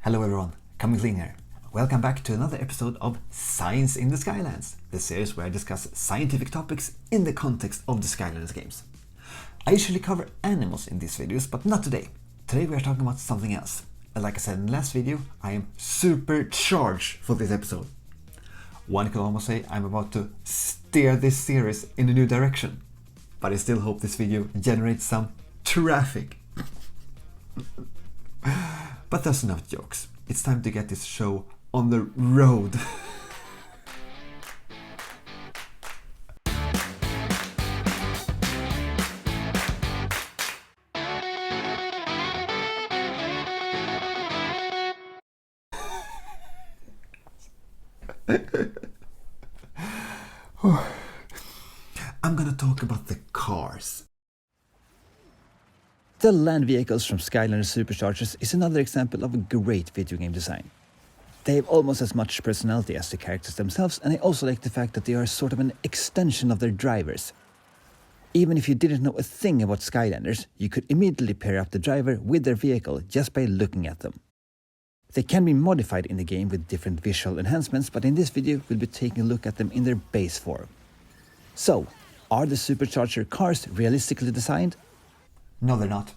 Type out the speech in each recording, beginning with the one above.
Hello everyone, Coming Clean here. Welcome back to another episode of Science in the Skylands, the series where I discuss scientific topics in the context of the Skylanders games. I usually cover animals in these videos, but not today. Today we are talking about something else. And like I said in the last video, I am supercharged for this episode. One could almost say I'm about to steer this series in a new direction. But I still hope this video generates some traffic. But that's enough jokes. It's time to get this show on the road. I'm gonna talk about the cars. The land vehicles from Skylanders SuperChargers is another example of a great video game design. They have almost as much personality as the characters themselves, and I also like the fact that they are sort of an extension of their drivers. Even if you didn't know a thing about Skylanders, you could immediately pair up the driver with their vehicle just by looking at them. They can be modified in the game with different visual enhancements, but in this video we'll be taking a look at them in their base form. So, are the SuperCharger cars realistically designed? No, they're not.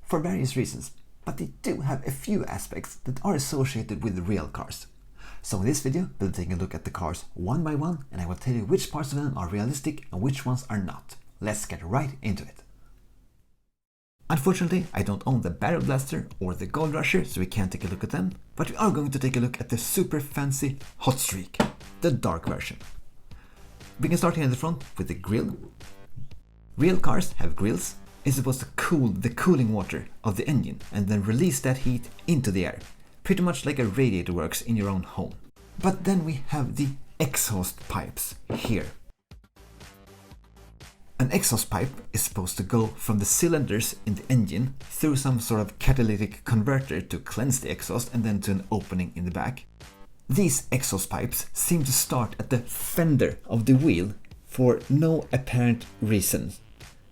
For various reasons, but they do have a few aspects that are associated with real cars. So in this video, we'll take a look at the cars one by one, and I will tell you which parts of them are realistic and which ones are not. Let's get right into it. Unfortunately, I don't own the Barrel Blaster or the Gold Rusher, so we can't take a look at them, but we are going to take a look at the super fancy Hot Streak, the dark version. We can start here in the front with the grill. Real cars have grills. It's supposed to cool the cooling water of the engine and then release that heat into the air, pretty much like a radiator works in your own home. But then we have the exhaust pipes here. An exhaust pipe is supposed to go from the cylinders in the engine through some sort of catalytic converter to cleanse the exhaust and then to an opening in the back. These exhaust pipes seem to start at the fender of the wheel for no apparent reason.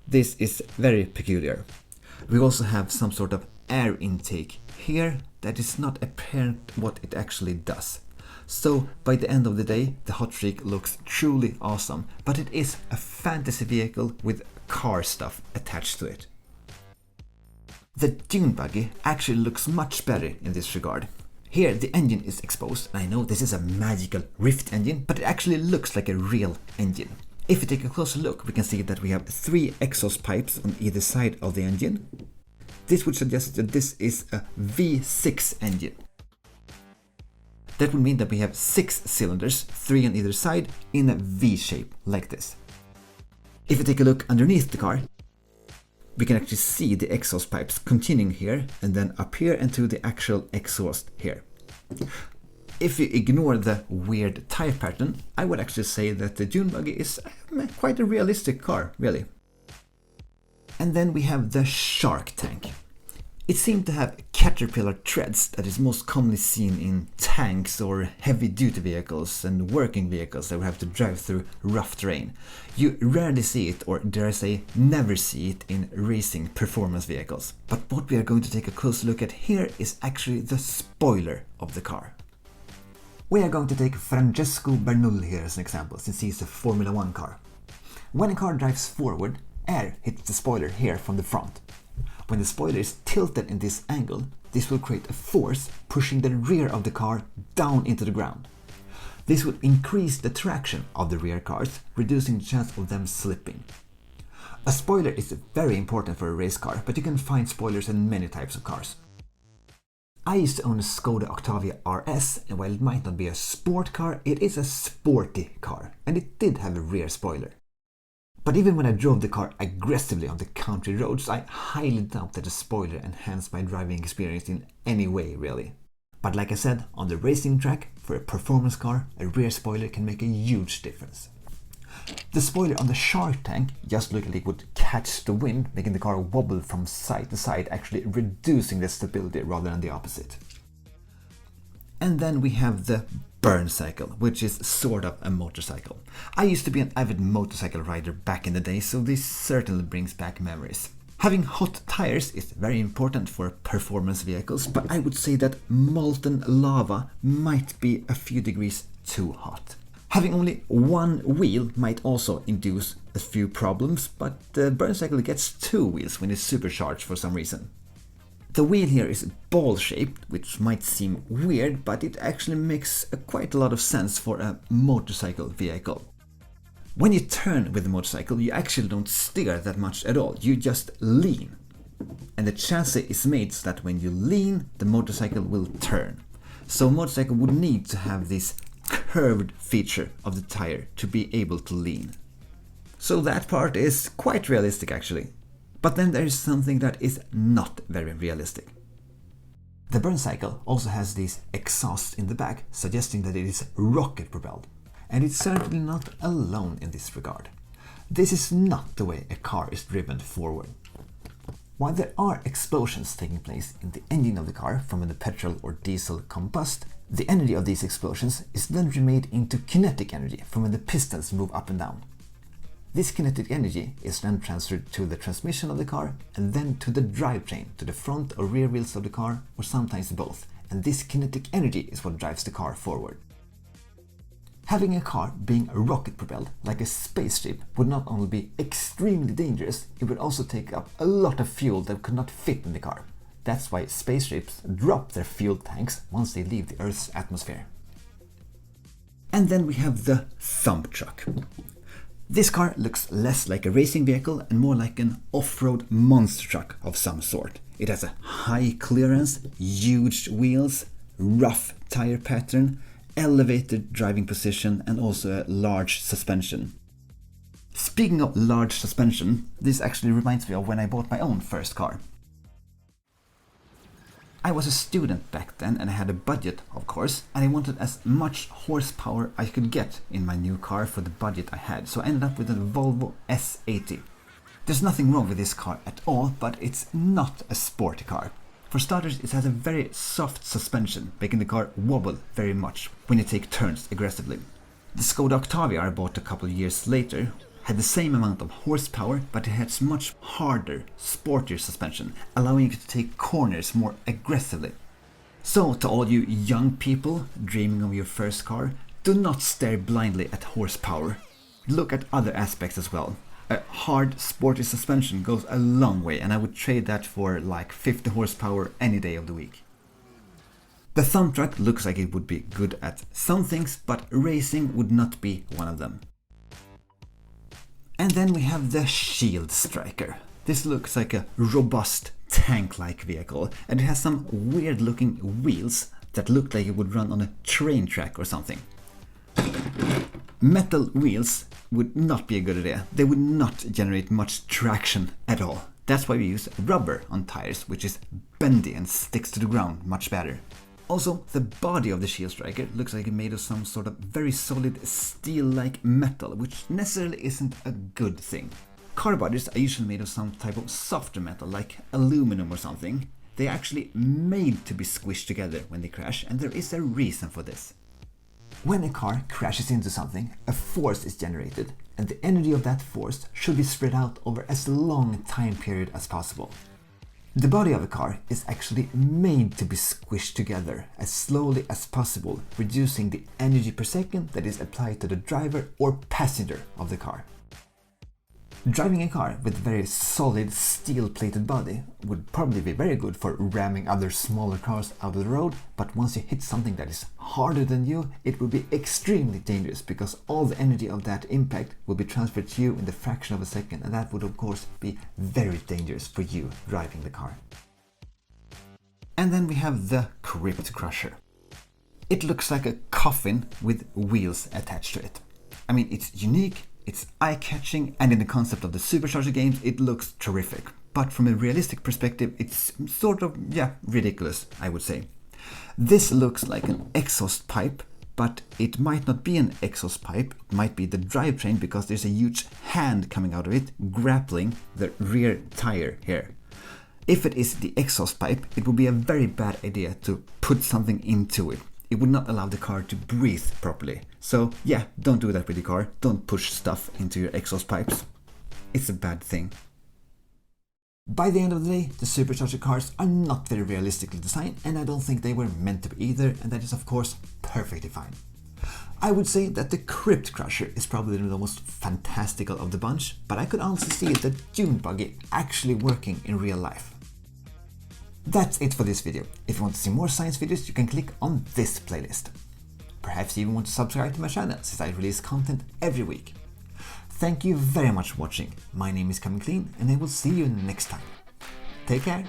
This is very peculiar. We also have some sort of air intake here that is not apparent what it actually does. So by the end of the day, the Hot Streak looks truly awesome, but it is a fantasy vehicle with car stuff attached to it. The Dune Buggy actually looks much better in this regard. Here the engine is exposed, and I know this is a magical rift engine, but it actually looks like a real engine. If we take a closer look, we can see that we have 3 exhaust pipes on either side of the engine. This would suggest that this is a V6 engine. That would mean that we have 6 cylinders, 3 on either side, in a V shape, like this. If we take a look underneath the car, we can actually see the exhaust pipes continuing here and then up here and to the actual exhaust here. If you ignore the weird tire pattern, I would actually say that the Dune Buggy is quite a realistic car, really. And then we have the shark tank. It seemed to have caterpillar treads that is most commonly seen in tanks or heavy-duty vehicles and working vehicles that would have to drive through rough terrain. You rarely see it, or dare I say never see it, in racing performance vehicles. But what we are going to take a close look at here is actually the spoiler of the car. We are going to take Francesco Bernoulli here as an example, since he's a Formula 1 car. When a car drives forward, air hits the spoiler here from the front. When the spoiler is tilted in this angle, this will create a force pushing the rear of the car down into the ground. This will increase the traction of the rear cars, reducing the chance of them slipping. A spoiler is very important for a race car, but you can find spoilers in many types of cars. I used to own a Skoda Octavia RS, and while it might not be a sport car, it is a sporty car, and it did have a rear spoiler. But even when I drove the car aggressively on the country roads, I highly doubt that a spoiler enhanced my driving experience in any way, really. But like I said, on the racing track, for a performance car, a rear spoiler can make a huge difference. The spoiler on the shark tank just looked like it would catch the wind, making the car wobble from side to side, actually reducing the stability rather than the opposite. And then we have the burn cycle, which is sort of a motorcycle. I used to be an avid motorcycle rider back in the day, so this certainly brings back memories. Having hot tires is very important for performance vehicles, but I would say that molten lava might be a few degrees too hot. Having only one wheel might also induce a few problems, but the burn cycle gets two wheels when it's supercharged for some reason. The wheel here is ball-shaped, which might seem weird, but it actually makes quite a lot of sense for a motorcycle vehicle. When you turn with the motorcycle, you actually don't steer that much at all, you just lean. And the chassis is made so that when you lean, the motorcycle will turn. So a motorcycle would need to have this curved feature of the tire to be able to lean. So that part is quite realistic actually. But then there is something that is not very realistic. The burn cycle also has these exhausts in the back, suggesting that it is rocket propelled. And it's certainly not alone in this regard. This is not the way a car is driven forward. While there are explosions taking place in the engine of the car from when the petrol or diesel combust, the energy of these explosions is then remade into kinetic energy from when the pistons move up and down. This kinetic energy is then transferred to the transmission of the car and then to the drivetrain, to the front or rear wheels of the car, or sometimes both, and this kinetic energy is what drives the car forward. Having a car being rocket propelled like a spaceship would not only be extremely dangerous, it would also take up a lot of fuel that could not fit in the car. That's why spaceships drop their fuel tanks once they leave the Earth's atmosphere. And then we have the Thump Truck. This car looks less like a racing vehicle and more like an off-road monster truck of some sort. It has a high clearance, huge wheels, rough tire pattern, elevated driving position and also a large suspension. Speaking of large suspension, this actually reminds me of when I bought my own first car. I was a student back then and I had a budget, of course, and I wanted as much horsepower I could get in my new car for the budget I had, so I ended up with a Volvo S80. There's nothing wrong with this car at all, but it's not a sporty car. For starters, it has a very soft suspension, making the car wobble very much when you take turns aggressively. The Skoda Octavia I bought a couple of years later had the same amount of horsepower, but it has much harder, sportier suspension, allowing you to take corners more aggressively. So to all you young people dreaming of your first car, do not stare blindly at horsepower. Look at other aspects as well. A hard, sporty suspension goes a long way, and I would trade that for like 50 horsepower any day of the week. The Thump Truck looks like it would be good at some things, but racing would not be one of them. And then we have the Shield Striker. This looks like a robust tank-like vehicle, and it has some weird looking wheels that look like it would run on a train track or something. Metal wheels would not be a good idea. They would not generate much traction at all. That's why we use rubber on tires, which is bendy and sticks to the ground much better. Also, the body of the Shield Striker looks like it's made of some sort of very solid steel-like metal, which necessarily isn't a good thing. Car bodies are usually made of some type of softer metal, like aluminum or something. They are actually made to be squished together when they crash, and there is a reason for this. When a car crashes into something, a force is generated, and the energy of that force should be spread out over as long a time period as possible. The body of a car is actually made to be squished together as slowly as possible, reducing the energy per second that is applied to the driver or passenger of the car. Driving a car with a very solid steel-plated body would probably be very good for ramming other smaller cars out of the road, but once you hit something that is harder than you, it would be extremely dangerous because all the energy of that impact will be transferred to you in the fraction of a second, and that would of course be very dangerous for you driving the car. And then we have the Crypt Crusher. It looks like a coffin with wheels attached to it. I mean, it's unique, it's eye-catching, and in the concept of the SuperCharger games, it looks terrific. But from a realistic perspective, it's sort of, ridiculous, I would say. This looks like an exhaust pipe, but it might not be an exhaust pipe, it might be the drivetrain because there's a huge hand coming out of it, grappling the rear tire here. If it is the exhaust pipe, it would be a very bad idea to put something into it. It would not allow the car to breathe properly. So don't do that with your car. Don't push stuff into your exhaust pipes. It's a bad thing. By the end of the day, the SuperCharger cars are not very realistically designed, and I don't think they were meant to be either, and that is of course perfectly fine. I would say that the Crypt Crusher is probably the most fantastical of the bunch, but I could honestly see the Dune Buggy actually working in real life. That's it for this video. If you want to see more science videos, you can click on this playlist. Perhaps you even want to subscribe to my channel, since I release content every week. Thank you very much for watching. My name is Coming Clean, and I will see you next time. Take care.